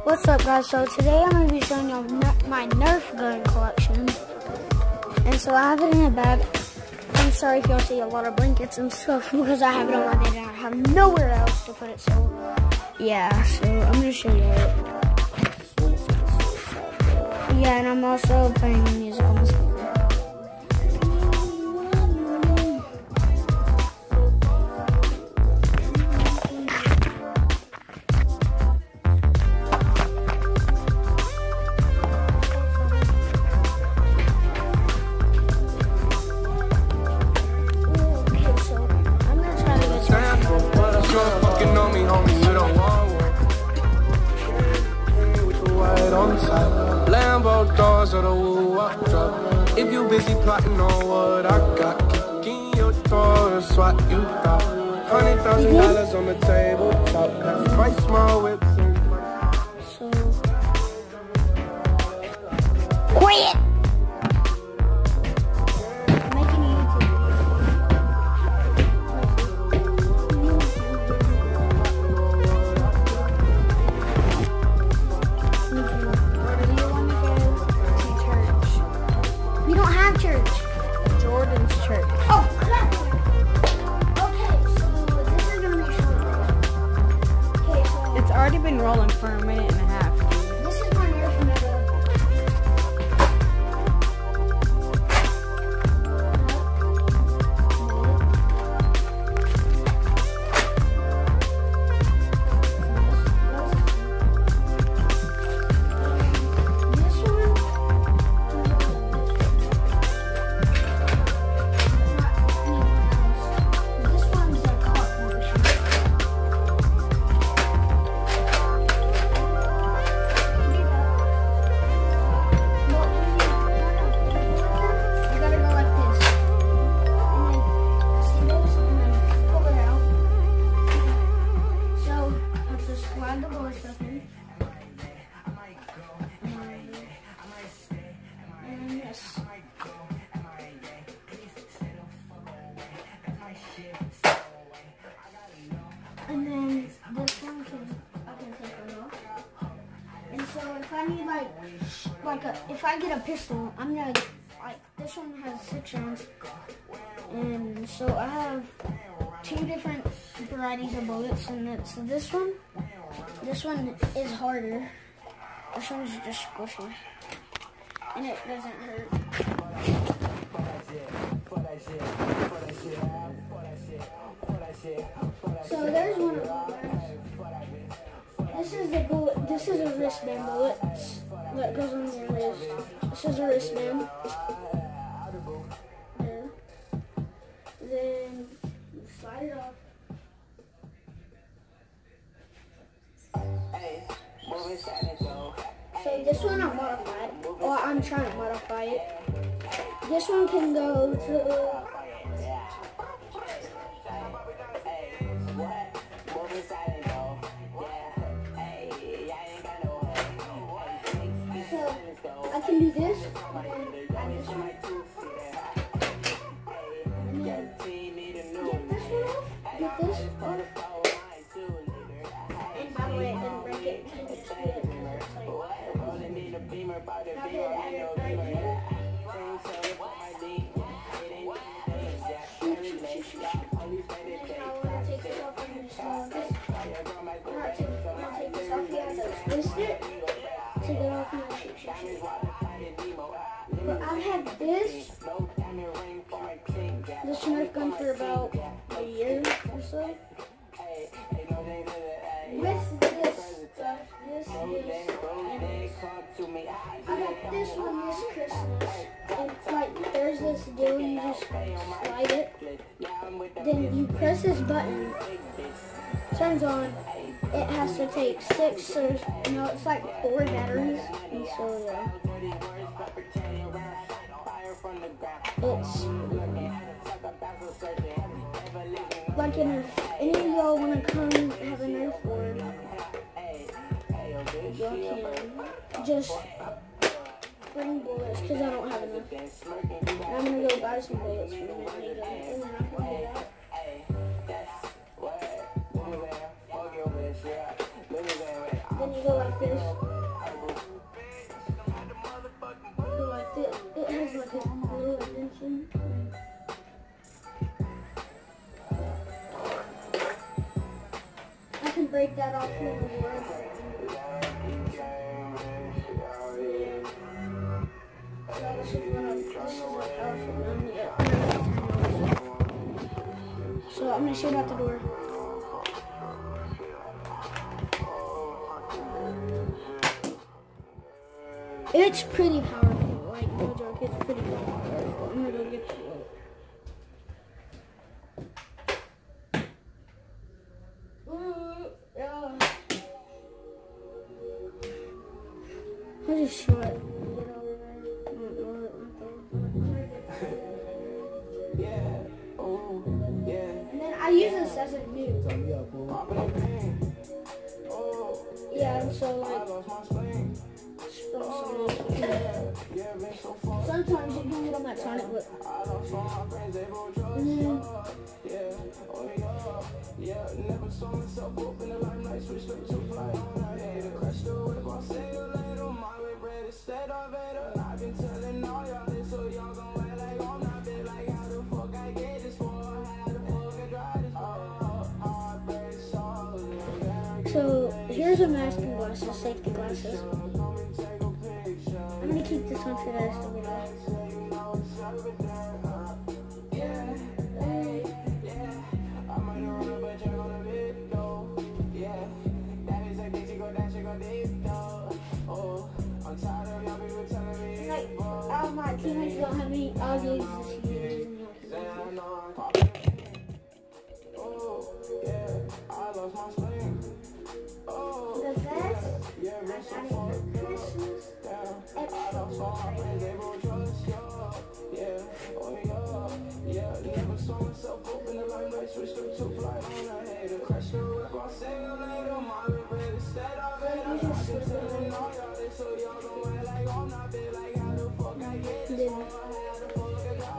What's up, guys? So today I'm going to be showing you my Nerf gun collection. And so I have it in a bag. I'm sorry if y'all see a lot of blankets and stuff because I have it on my bed and I have nowhere else to put it. So yeah, so I'm going to show you it. Yeah, and I'm also playing music on my speaker. Lambo doors or the woo-wop drop. If you busy plotting on what I got, kicking your door and swat you out. $100,000 on the table, top half price, small whips. So, quiet. Jordan's church. Oh, crap! Okay, so this is gonna be short. Okay, so it's already been rolling for a minute and a half. This is my Nerf medal. And then this one I can take it off. And so if I need if I get a pistol, I'm gonna this one has 6 rounds. And so I have 2 different varieties of bullets, and it's this one. This one is harder. This one's just squishy, and it doesn't hurt. So there's one of them. This is the bullet. This is a wristband bullet that goes on your wrist. This is a wristband. There. Then you slide it off. So this one I'm modified. Or I'm trying to modify it. This one can go to I can do this, and add this one, and then get this one off, get this off, and by the way, I didn't break it, because it's good, because it's like, now I can add it right here. Take this off and just this. When I take this off, you have to twist it. Take it off and then shoot. But I've had this Nerf gun for about a year or so. With this stuff, this, and I got this one this Christmas. And there's this deal, you just slide it. Then you press this button, turns on. It has to take 6 or no, it's like 4 batteries, and so yeah. It's like if any of y'all want to come have a Nerf war, y'all can just bring bullets because I don't have enough. I'm gonna go buy some bullets from them and then I can do that. Then you go like this. Go like this. It has like a little extension. I can break that off in the word. This is what I So I'm gonna shoot out the door. It's pretty powerful, like no joke, it's pretty powerful. I'm gonna go get it. I just shot it. And then I use this as a nuke. Yeah, and so like sometimes you can get on that Sonic whip. So here's a mask and glasses, safety glasses. I'm gonna keep this one for the rest of the day. Like, my teammates don't have any, I'll use this here. The best, I got it for Christmas.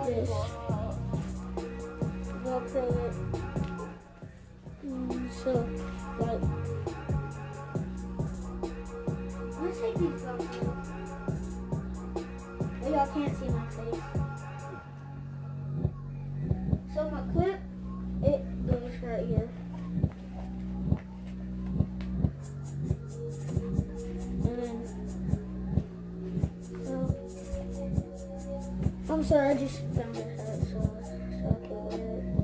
This Velcro it. So, like, let's take these Velcro. But y'all can't see my face. So my clip, it goes right here. And then, I'm sorry, I just found it hat, so I can wear it.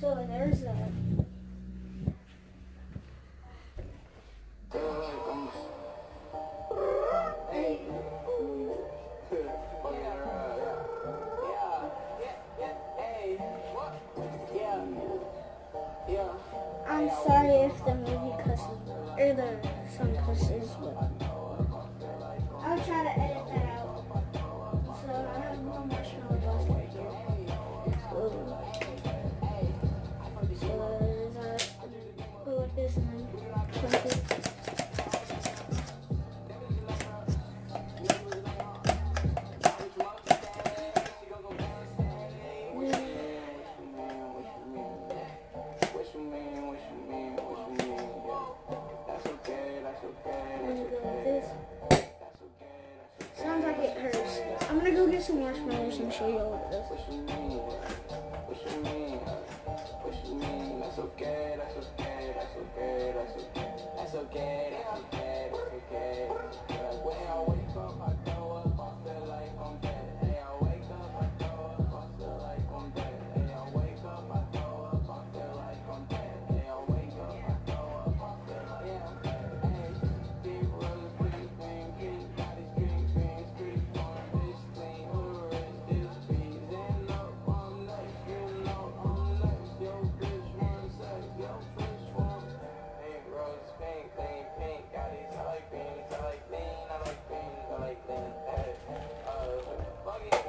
So there's that. I'm sorry if the movie cusses, or the song cusses, but I'll try to edit that out. So I have more marshmallow balls right here. So there's that. Go like this and then close it. Sounds like it hurts. I'm gonna go get some marshmallows and show you all what it does.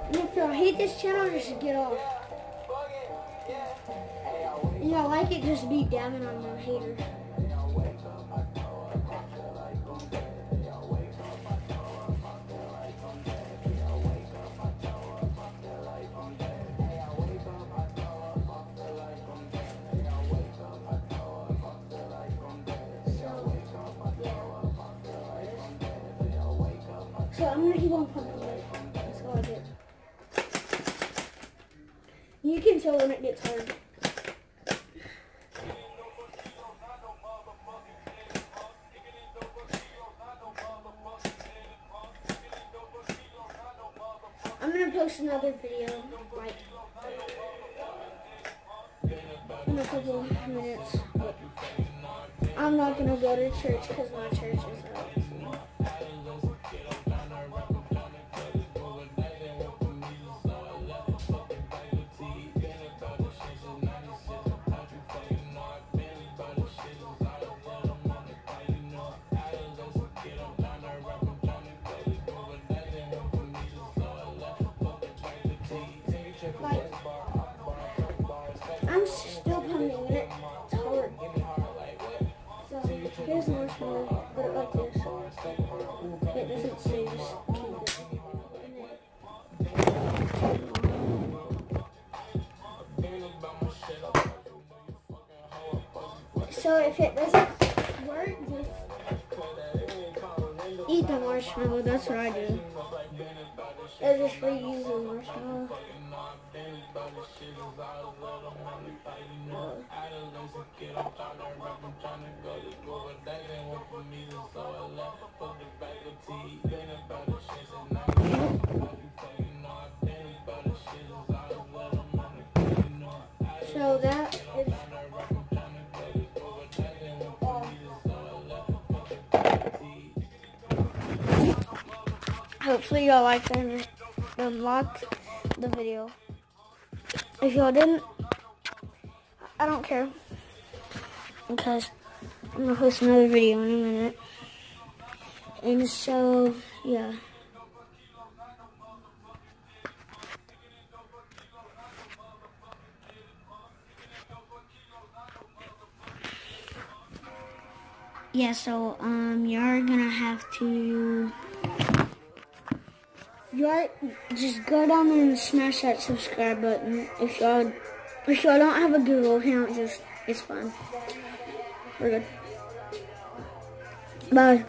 If y'all hate this channel, just get off. If y'all like it, just be damming on your haters. So I'm gonna keep on pumping it. That's all I do. You can tell when it gets hard. I'm gonna post another video, like, in a couple of minutes. But I'm not gonna go to church because my church is out. So. Like, I'm still pumping it. It's hard. So here's marshmallow. Put it like this. It doesn't seize. So if it doesn't work, just eat the marshmallow. That's what I do. I just reuse the marshmallow. So that is hopefully y'all liked and unlocked the video. If y'all didn't, I don't care, because I'm gonna post another video in a minute. And so, yeah. Yeah, so you're gonna have to just go down there and smash that subscribe button. If y'all don't have a Google account, it's fine. We're good. Bye.